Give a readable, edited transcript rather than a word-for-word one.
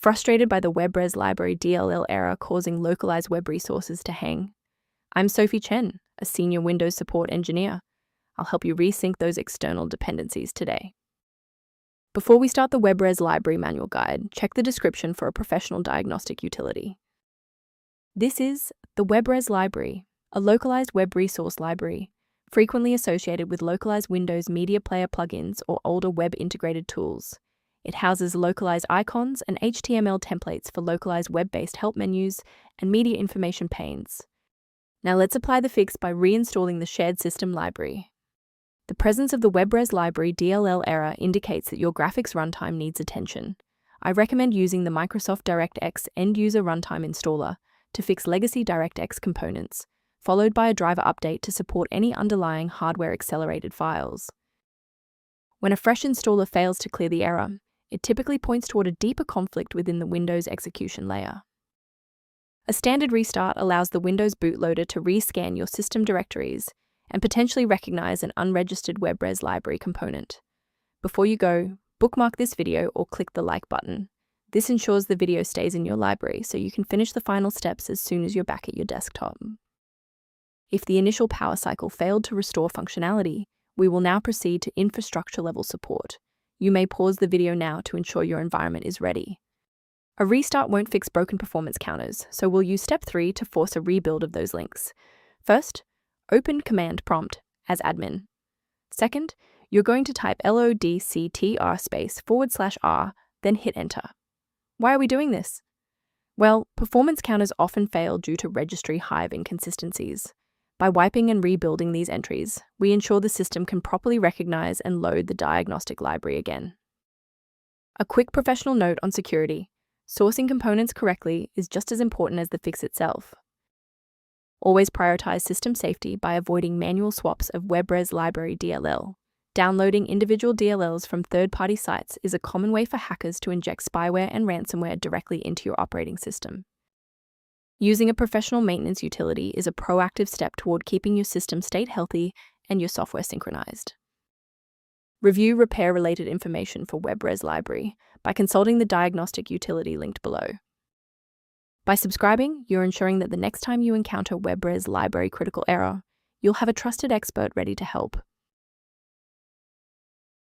Frustrated by the Webres Library DLL error causing localized web resources to hang? I'm Sophie Chen, a senior Windows support engineer. I'll help you resync those external dependencies today. Before we start the Webres Library Manual Guide, check the description for a professional diagnostic utility. This is the Webres Library, a localized web resource library, frequently associated with localized Windows Media Player plugins or older web-integrated tools. It houses localized icons and HTML templates for localized web-based help menus and media information panes. Now let's apply the fix by reinstalling the shared system library. The presence of the Webres Library DLL error indicates that your graphics runtime needs attention. I recommend using the Microsoft DirectX end-user runtime installer to fix legacy DirectX components, followed by a driver update to support any underlying hardware-accelerated files. When a fresh installer fails to clear the error, it typically points toward a deeper conflict within the Windows execution layer. A standard restart allows the Windows bootloader to rescan your system directories and potentially recognize an unregistered Webres library component. Before you go, bookmark this video or click the like button. This ensures the video stays in your library so you can finish the final steps as soon as you're back at your desktop. If the initial power cycle failed to restore functionality, we will now proceed to infrastructure-level support. You may pause the video now to ensure your environment is ready. A restart won't fix broken performance counters, so we'll use step 3 to force a rebuild of those links. First, open command prompt as admin. Second, you're going to type lodctr/r, then hit enter. Why are we doing this? Well, performance counters often fail due to registry hive inconsistencies. By wiping and rebuilding these entries, we ensure the system can properly recognize and load the diagnostic library again. A quick professional note on security: sourcing components correctly is just as important as the fix itself. Always prioritize system safety by avoiding manual swaps of Webres Library DLL. Downloading individual DLLs from third-party sites is a common way for hackers to inject spyware and ransomware directly into your operating system. Using a professional maintenance utility is a proactive step toward keeping your system state healthy and your software synchronized. Review repair-related information for Webres Library by consulting the diagnostic utility linked below. By subscribing, you're ensuring that the next time you encounter Webres Library critical error, you'll have a trusted expert ready to help.